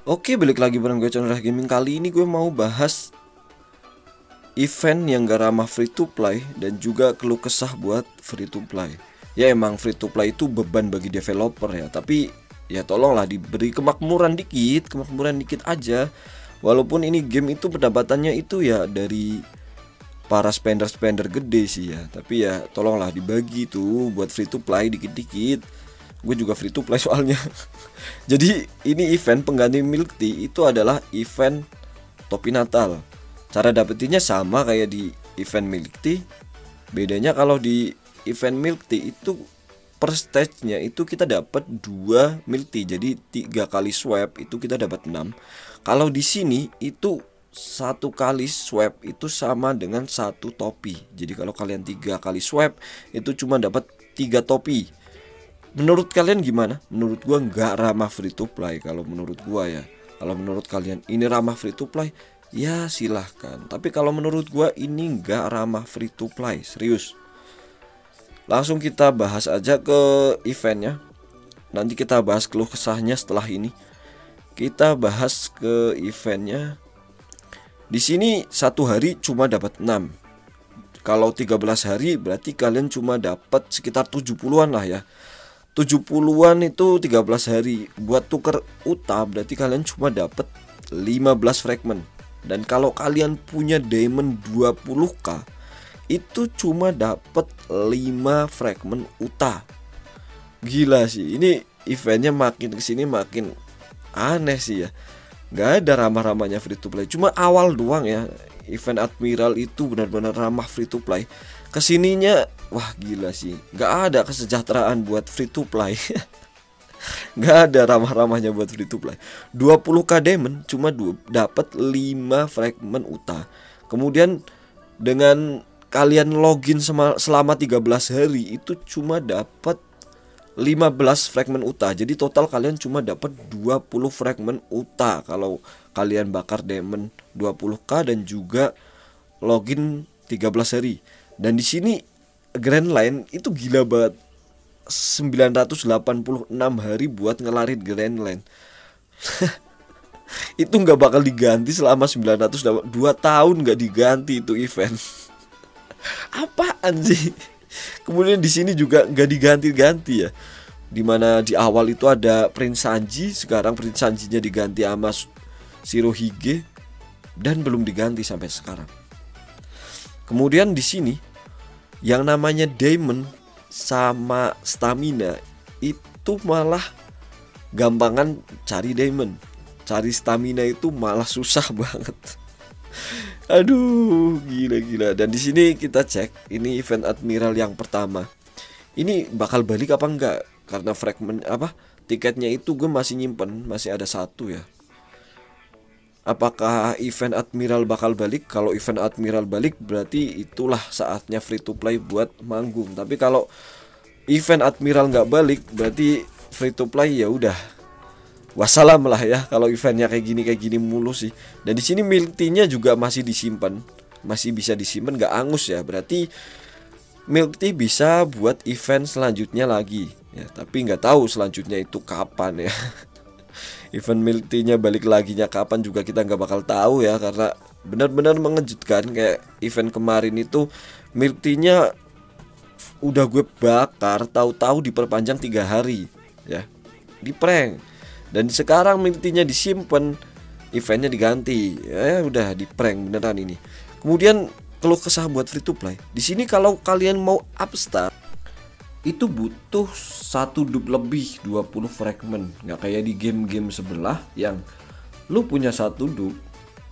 Oke, balik lagi bareng gue Chandra Gaming. Kali ini gue mau bahas event yang gak ramah free to play dan juga keluh kesah buat free to play. Ya emang free to play itu beban bagi developer ya, tapi ya tolonglah diberi kemakmuran dikit aja. Walaupun ini game itu pendapatannya itu ya dari para spender gede sih ya, tapi ya tolonglah dibagi tuh buat free to play dikit-dikit. Gue juga free to play soalnya. Jadi ini event pengganti milk tea itu adalah event topi Natal. Cara dapetinnya sama kayak di event milk tea. Bedanya kalau di event milk tea itu per stage-nya itu kita dapat 2 milk tea. Jadi 3 kali swap itu kita dapat 6. Kalau di sini itu satu kali swap itu sama dengan satu topi. Jadi kalau kalian 3 kali swap itu cuma dapat 3 topi. Menurut kalian gimana? Menurut gua nggak ramah free to play. Kalau menurut gua ya. Kalau menurut kalian ini ramah free to play, ya silahkan. Tapi kalau menurut gua ini nggak ramah free to play. Serius. Langsung kita bahas aja ke eventnya. Nanti kita bahas keluh kesahnya setelah ini. Kita bahas ke eventnya. Di sini satu hari cuma dapat 6. Kalau 13 hari berarti kalian cuma dapat sekitar 70-an lah ya. 70-an itu 13 hari. Buat tuker uta berarti kalian cuma dapat 15 fragment. Dan kalau kalian punya diamond 20k itu cuma dapat 5 fragment uta. Gila sih. Ini eventnya makin kesini makin aneh sih ya. Gak ada ramah-ramahnya free to play. Cuma awal doang ya. Event Admiral itu benar-benar ramah free to play. Kesininya wah gila sih. Gak ada kesejahteraan buat free to play. Gak ada ramah-ramahnya buat free to play. 20k diamond cuma dapat 5 fragment uta. Kemudian dengan kalian login selama 13 hari itu cuma dapat 15 fragment uta. Jadi total kalian cuma dapat 20 fragment uta kalau kalian bakar diamond 20k dan juga login 13 hari. Dan di sini Grand Line itu gila banget. 986 hari buat ngelarin Grand Line. Itu nggak bakal diganti selama 902 tahun, nggak diganti itu event. Apaan sih? Kemudian di sini juga nggak diganti-ganti ya. Dimana di awal itu ada Prince Sanji, sekarang Prince Sanjinya diganti sama Shirohige dan belum diganti sampai sekarang. Kemudian di sini yang namanya Diamond sama Stamina itu malah gampangan cari Diamond. Cari Stamina itu malah susah banget. Aduh, gila. Dan di sini kita cek, ini event Admiral yang pertama. Ini bakal balik apa enggak? Karena fragment tiketnya itu gue masih nyimpen, masih ada satu ya. Apakah event Admiral bakal balik? Kalau event Admiral balik berarti itulah saatnya free to play buat manggung. Tapi kalau event Admiral nggak balik berarti free to play ya udah wassalam lah ya. Kalau eventnya kayak gini mulu sih. Dan di sini milk tea-nya juga masih disimpan, masih bisa disimpan, nggak angus ya. Berarti milk tea bisa buat event selanjutnya lagi ya. Tapi nggak tahu selanjutnya itu kapan ya. Event milk tea-nya balik laginya kapan juga kita nggak bakal tahu ya. Karena benar-benar mengejutkan. Kayak event kemarin itu milk tea-nya udah gue bakar, tahu-tahu diperpanjang 3 hari ya, di prank. Dan sekarang milk tea-nya disimpan, eventnya diganti ya, udah di prank beneran ini. Kemudian keluh kesah buat free to play. Di sini kalau kalian mau upstart itu butuh 1 dub lebih 20 fragment. Nggak kayak di game-game sebelah yang lu punya 1 dub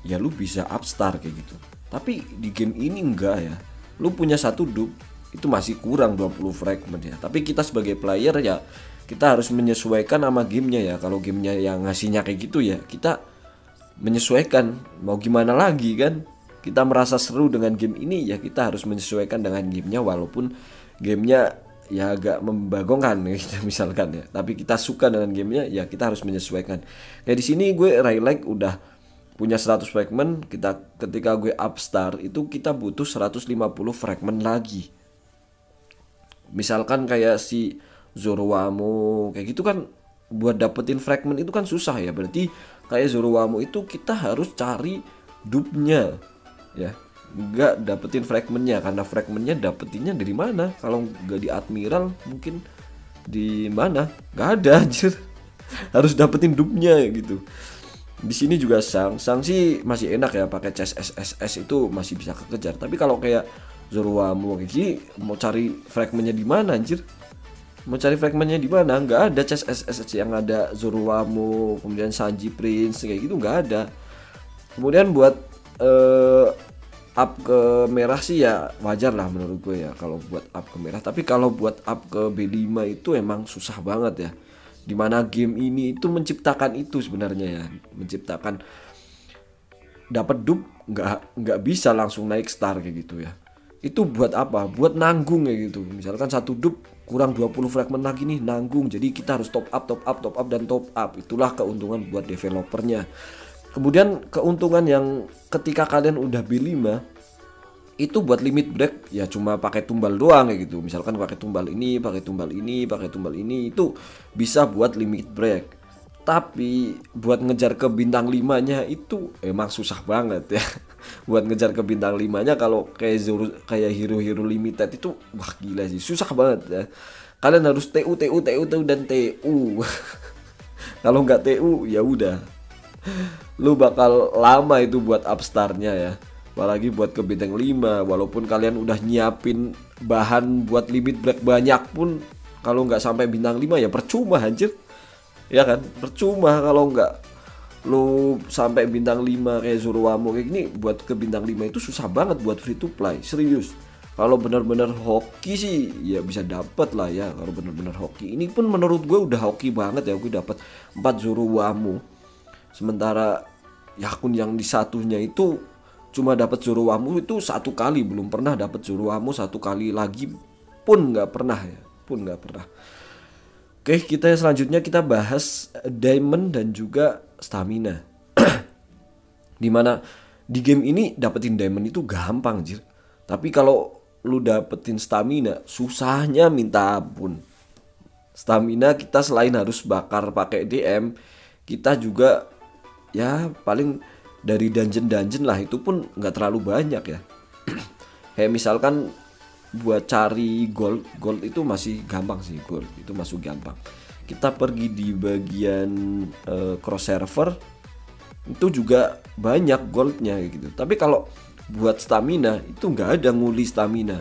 ya lu bisa upstart kayak gitu. Tapi di game ini enggak ya. Lu punya 1 dub itu masih kurang 20 fragment ya. Tapi kita sebagai player ya kita harus menyesuaikan sama gamenya ya. Kalau gamenya yang ngasihnya kayak gitu ya kita menyesuaikan. Mau gimana lagi kan? Kita merasa seru dengan game ini ya kita harus menyesuaikan dengan gamenya. Walaupun gamenya ya agak membagongkan gitu misalkan ya. Tapi kita suka dengan gamenya ya kita harus menyesuaikan. Kayak di sini gue Rayleigh udah punya 100 fragment. Ketika gue upstart itu kita butuh 150 fragment lagi. Misalkan kayak si Zoroarmo kayak gitu kan buat dapetin fragment itu kan susah ya. Berarti kayak Zoroarmo itu kita harus cari dupnya ya, nggak dapetin fragmentnya, karena fragmentnya dapetinnya dari mana? Kalau nggak di Admiral mungkin di mana? Nggak ada anjir. Harus dapetin dupnya gitu. Di sini juga Sang sih masih enak ya, pakai chest SSS itu masih bisa kekejar. Tapi kalau kayak Zoroarmo kayak gini, mau cari fragmentnya di mana anjir? Mau cari fragmentnya di mana? Nggak ada chest SSS yang ada Zoroarmo, kemudian Sanji Prince kayak gitu nggak ada. Kemudian buat up ke merah sih ya wajar lah menurut gue ya kalau buat up ke merah. Tapi kalau buat up ke B5 itu emang susah banget ya. Dimana game ini itu menciptakan itu sebenarnya ya, menciptakan dapat dup nggak bisa langsung naik star kayak gitu ya. Itu buat apa? Buat nanggung kayak gitu. Misalkan satu dup kurang 20 fragment lagi nih, nanggung. Jadi kita harus top up dan top up. Itulah keuntungan buat developernya. Kemudian keuntungan yang ketika kalian udah B5 itu buat limit break ya cuma pakai tumbal doang kayak gitu. Misalkan pakai tumbal ini, pakai tumbal ini, pakai tumbal ini, itu bisa buat limit break. Tapi buat ngejar ke bintang 5-nya itu emang susah banget ya. Buat ngejar ke bintang 5-nya kalau kayak hero-hero limited itu wah gila sih, susah banget ya. Kalian harus TU dan TU. Kalau nggak TU ya udah, lu bakal lama itu buat upstarnya ya. Apalagi buat ke bintang 5, walaupun kalian udah nyiapin bahan buat limit break banyak pun kalau nggak sampai bintang 5 ya percuma anjir. Ya kan, percuma kalau nggak lu sampai bintang 5 kayak Zoroarmo kayak gini. Buat ke bintang 5 itu susah banget buat free to play, serius. Kalau benar-benar hoki sih ya bisa dapat lah ya. Kalau benar-benar hoki, ini pun menurut gue udah hoki banget ya, gue dapat 4 Zoroarmo. Sementara ya akun yang di satunya itu cuma dapat Zoroarmo itu satu kali, belum pernah dapat Zoroarmo satu kali lagi pun nggak pernah ya, pun nggak pernah. Oke, kita selanjutnya kita bahas diamond dan juga stamina. Dimana di game ini dapetin diamond itu gampang anjir. Tapi kalau lu dapetin stamina susahnya minta ampun. Stamina kita selain harus bakar pakai DM, kita juga ya paling dari dungeon lah, itu pun nggak terlalu banyak ya. Kayak misalkan buat cari gold itu masih gampang sih, gold itu masuk gampang. Kita pergi di bagian cross server itu juga banyak goldnya gitu. Tapi kalau buat stamina itu nggak ada nguli stamina,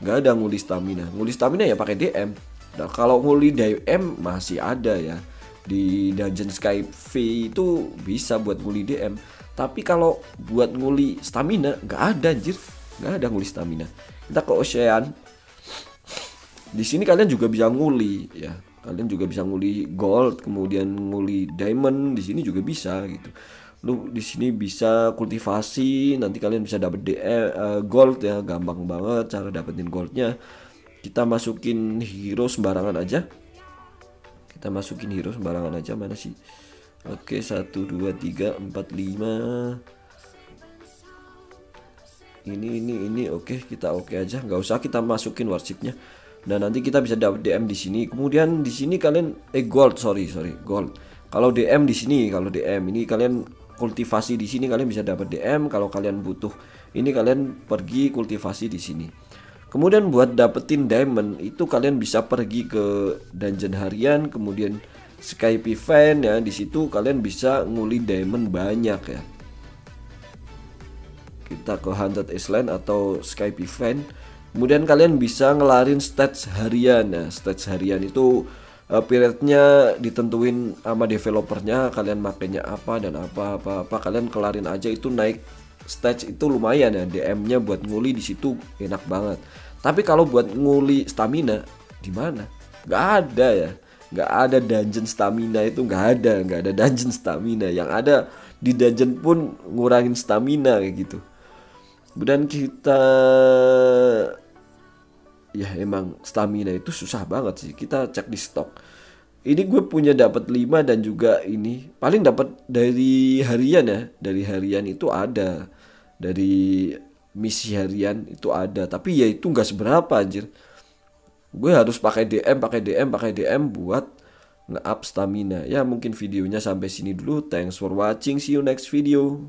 nguli stamina ya pakai DM. Nah kalau nguli DM masih ada ya, di dungeon Sky V itu bisa buat nguli DM. Tapi kalau buat nguli stamina nggak ada anjir, nggak ada nguli stamina. Kita ke Ocean. Di sini kalian juga bisa nguli ya. Kalian juga bisa nguli gold, kemudian nguli diamond, di sini juga bisa gitu. Lu di sini bisa kultivasi, nanti kalian bisa dapat gold ya, gampang banget cara dapetin goldnya. Kita masukin hero sembarangan aja. Mana sih? Oke, 1 2 3 4 5. Ini oke, kita oke aja, nggak usah kita masukin warshipnya. Dan nanti kita bisa dapat DM di sini. Kemudian di sini kalian gold, sorry gold. Kalau DM di sini, ini kalian kultivasi di sini kalian bisa dapat DM. Kalau kalian butuh ini kalian pergi kultivasi di sini. Kemudian buat dapetin diamond itu kalian bisa pergi ke dungeon harian, kemudian Skype event ya. Di situ kalian bisa nguli diamond banyak ya. Kita ke Haunted Island atau Skype event. Kemudian kalian bisa ngelarin stats harian ya. Stats harian itu periodnya ditentuin sama developernya, kalian makainya apa dan apa kalian kelarin aja, itu naik stats itu lumayan ya. DM-nya buat nguli di situ enak banget. Tapi kalau buat nguli stamina di mana? Nggak ada ya. Nggak ada dungeon stamina itu, nggak ada dungeon stamina. Yang ada di dungeon pun ngurangin stamina kayak gitu. Dan kita ya emang stamina itu susah banget sih. Kita cek di stok. Ini gue punya dapat 5 dan juga ini paling dapat dari harian ya. Dari harian itu ada. Dari misi harian itu ada. Tapi ya itu nggak seberapa anjir. Gue harus pakai DM buat nge-up stamina. Ya mungkin videonya sampai sini dulu. Thanks for watching, see you next video.